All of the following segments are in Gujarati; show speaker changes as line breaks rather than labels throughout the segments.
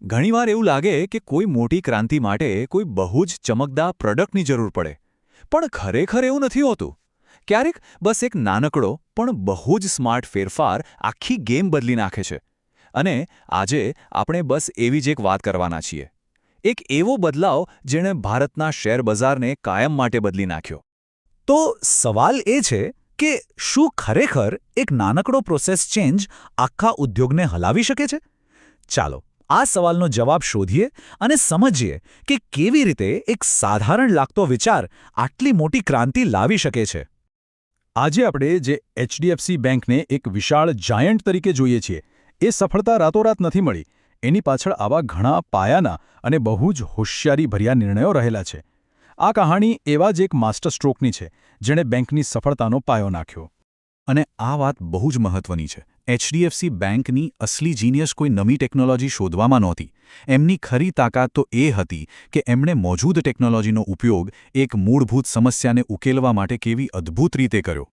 ઘણીવાર એવું લાગે કે કોઈ મોટી ક્રાંતિ માટે કોઈ બહુ જ ચમકદાર પ્રોડક્ટની જરૂર પડે પણ ખરેખર એવું નથી હોતું. ક્યારેક બસ એક નાનકડો પણ બહુ જ સ્માર્ટ ફેરફાર આખી ગેમ બદલી નાખે છે. અને આજે આપણે બસ એવી જ એક વાત કરવાના છીએ. એક એવો બદલાવ જેણે ભારતના શેર બજારને કાયમ માટે બદલી નાખ્યો.
તો સવાલ એ છે કે શું ખરેખર એક નાનકડો પ્રોસેસ ચેન્જ આખા ઉદ્યોગને હલાવી શકે છે? ચાલો આ સવાલનો જવાબ શોધીએ અને સમજીએ કે કેવી રીતે એક સાધારણ લાગતો વિચાર આટલી મોટી ક્રાંતિ લાવી શકે છે.
આજે આપણે જે એચડીએફસી બેંકને એક વિશાળ જાયન્ટ તરીકે જોઈએ છીએ, એ સફળતા રાતોરાત નથી મળી. એની પાછળ આવા ઘણા પાયાના અને બહુ જ હોશિયારીભર્યા નિર્ણયો રહેલા છે. આ કહાણી એવા જ એક માસ્ટર સ્ટ્રોકની છે, જેણે બેંકની સફળતાનો પાયો નાખ્યો.
અને આ વાત બહુ જ મહત્વની છે. એચડીએફસી બેંકની અસલી જીનિયસ કોઈ નવી ટેકનોલોજી શોધવામાં નહોતી. એમની ખરી તાકાત તો એ હતી કે એમણે મોજૂદ ટેકનોલોજીનો ઉપયોગ એક મૂળભૂત સમસ્યાને ઉકેલવા માટે કેવી અદ્ભુત રીતે કર્યો.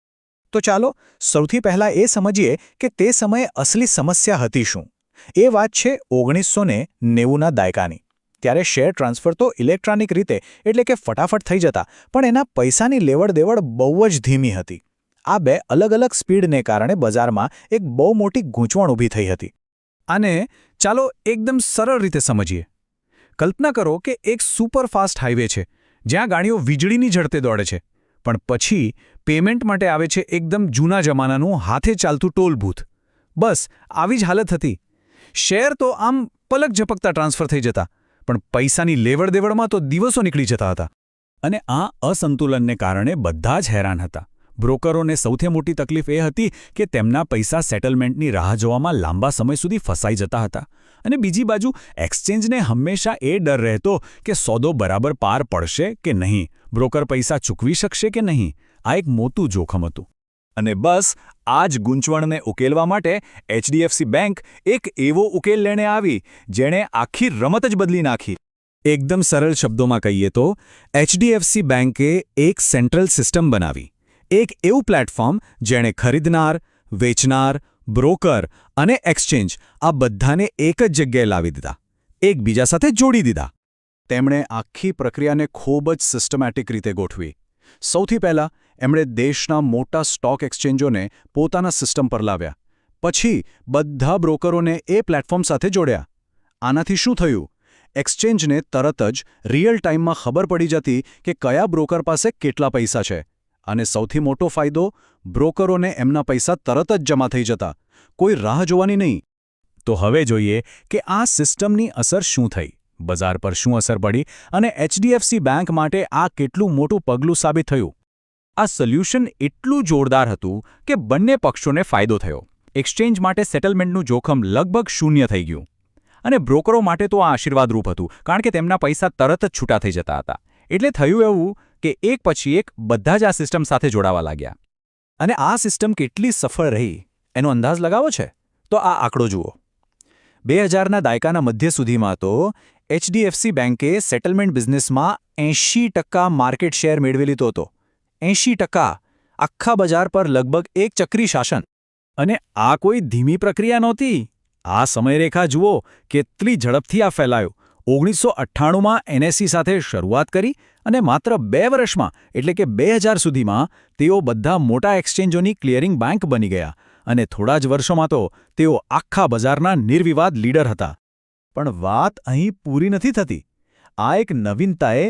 તો ચાલો સૌથી પહેલાં એ સમજીએ કે તે સમયે અસલી સમસ્યા હતી શું. એ વાત છે 1990ના દાયકાની. ત્યારે શેર ટ્રાન્સફર તો ઇલેક્ટ્રોનિક રીતે એટલે કે ફટાફટ થઈ જતા, પણ એના પૈસાની લેવડ-દેવડ બહુ જ ધીમી હતી. આ બે અલગ અલગ સ્પીડને કારણે બજારમાં એક બહુ મોટી ગૂંચવણ ઊભી થઈ હતી.
આને ચાલો એકદમ સરળ રીતે સમજીએ. કલ્પના કરો કે એક સુપરફાસ્ટ હાઈવે છે, જ્યાં ગાડીઓ વીજળીની ઝડપે દોડે છે, પણ પછી પેમેન્ટ માટે આવે છે એકદમ જૂના જમાનાનું હાથે ચાલતું ટોલ બૂથ. બસ આવી જ હાલત હતી. શેર તો આમ પલક ઝપકતા ટ્રાન્સફર થઈ જતા, પણ પૈસાની લેવડ-દેવડમાં તો દિવસો નીકળી જતા હતા. અને આ અસંતુલનને કારણે બધા જ હેરાન હતા. બ્રોકરોને સૌથી મોટી તકલીફ એ હતી કે તેમના પૈસા સેટલમેન્ટની રાહ જોવામાં લાંબા સમય સુધી ફસાઈ જતા હતા. અને બીજી બાજુ એક્સચેન્જને હંમેશા એ ડર રહેતો કે સોદો બરાબર પાર પડશે કે નહીં, બ્રોકર પૈસા ચૂકવી શકશે કે નહીં. આ એક મોટું જોખમ હતું.
અને બસ આ જ ગૂંચવણને ઉકેલવા માટે એચડીએફસી બેંક એક એવો ઉકેલ લઈને આવી જેણે આખી રમત જ બદલી નાખી.
એકદમ સરળ શબ્દોમાં કહીએ તો એચડીએફસી બેંકે એક સેન્ટ્રલ સિસ્ટમ બનાવી. એક એવું પ્લેટફોર્મ જેણે ખરીદનાર, વેચનાર, બ્રોકર અને એક્સચેન્જ આ બધાને એક જ જગ્યાએ લાવી દીધા, એકબીજા સાથે જોડી દીધા.
તેમણે આખી પ્રક્રિયાને ખૂબ જ સિસ્ટમેટિક રીતે ગોઠવી. સૌથી પહેલાં એમણે દેશના મોટા સ્ટોક એક્સચેન્જોને પોતાના સિસ્ટમ પર લાવ્યા. પછી બધા બ્રોકરોને એ પ્લેટફોર્મ સાથે જોડ્યા. આનાથી શું થયું? એક્સચેન્જને તરત જ રિયલ ટાઈમમાં ખબર પડી જતી કે કયા બ્રોકર પાસે કેટલા પૈસા છે. અને સૌથી મોટો ફાયદો, બ્રોકરોને એમના પૈસા તરત જ જમા થઈ જતા, કોઈ રાહ જોવાની નહીં.
તો હવે જોઈએ કે આ સિસ્ટમની અસર શું થઈ, બજાર પર શું અસર પડી અને એચડીએફસી બેંક માટે આ કેટલું મોટું પગલું સાબિત થયું. આ સોલ્યુશન એટલું જોરદાર હતું કે બંને પક્ષોને ફાયદો થયો. એક્સચેન્જ માટે સેટલમેન્ટનું જોખમ લગભગ શૂન્ય થઈ ગયું. અને બ્રોકરો માટે તો આ આશીર્વાદરૂપ હતું, કારણ કે તેમના પૈસા તરત જ છૂટા થઈ જતા હતા. એટલે થયું એવું કે એક પછી એક બધા જ આ સિસ્ટમ સાથે જોડાવા લાગ્યા. અને આ સિસ્ટમ કેટલી સફળ રહી એનો અંદાજ લગાવો છે તો આ આંકડો જુઓ. 2000ના દાયકાના મધ્ય સુધીમાં તો એચડીએફસી બેંકે સેટલમેન્ટ બિઝનેસમાં 80% માર્કેટ શેર મેળવી લીધો હતો. 80%! આખા બજાર પર લગભગ એક ચક્રી શાસન. અને આ કોઈ ધીમી પ્રક્રિયા નહોતી. આ સમયરેખા જુઓ, કેટલી ઝડપથી આ ફેલાયો. 1998માં એનએસઈ સાથે શરૂઆત કરી અને માત્ર 2 વર્ષમાં એટલે કે 2000 સુધીમાં તેઓ બધા મોટા એક્સચેન્જોની ક્લિયરિંગ બેંક બની ગયા. અને થોડા જ વર્ષોમાં તો તેઓ આખા બજારના નિર્વિવાદ લીડર હતા. પણ વાત અહીં પૂરી નથી થતી. આ એક નવીનતાએ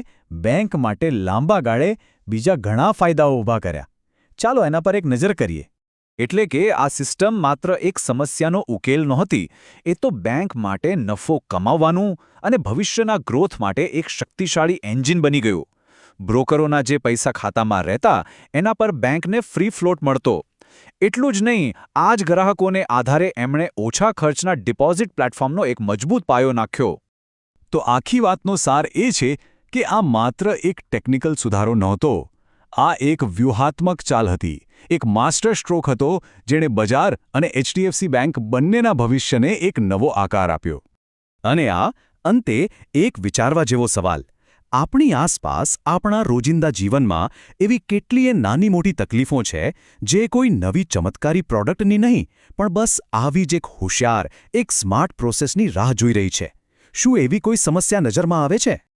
બેંક માટે લાંબા ગાળે બીજા ઘણા ફાયદાઓ ઊભા કર્યા. ચાલો એના પર એક નજર કરીએ.
એટલે કે આ સિસ્ટમ માત્ર એક સમસ્યાનો ઉકેલ નહોતી, એ તો બેંક માટે નફો કમાવવાનું અને ભવિષ્યના ગ્રોથ માટે એક શક્તિશાળી એન્જિન બની ગયું. બ્રોકરોના જે પૈસા ખાતામાં રહેતા એના પર બેંકને ફ્રી ફ્લોટ મળતો. એટલું જ નહીં, આ જ ગ્રાહકોને આધારે એમણે ઓછા ખર્ચના ડિપોઝિટ પ્લેટફોર્મનો એક મજબૂત પાયો નાખ્યો.
તો આખી વાતનો સાર એ છે કે આ માત્ર એક ટેકનિકલ સુધારો નહોતો. આ એક વ્યૂહાત્મક ચાલ હતી, એક માસ્ટર સ્ટ્રોક હતો જેણે બજાર અને એચડીએફસી બેંક બંનેના ભવિષ્યને એક નવો આકાર આપ્યો. અને આ અંતે એક વિચારવા જેવો સવાલ. આપણી આસપાસ આપણા રોજિંદા જીવનમાં એવી કેટલીય નાની મોટી તકલીફો છે જે કોઈ નવી ચમત્કારી પ્રોડક્ટની નહીં, પણ બસ આવી જ એક હોશિયાર, એક સ્માર્ટ પ્રોસેસની રાહ જોઈ રહી છે. શું એવી કોઈ સમસ્યા નજરમાં આવે છે?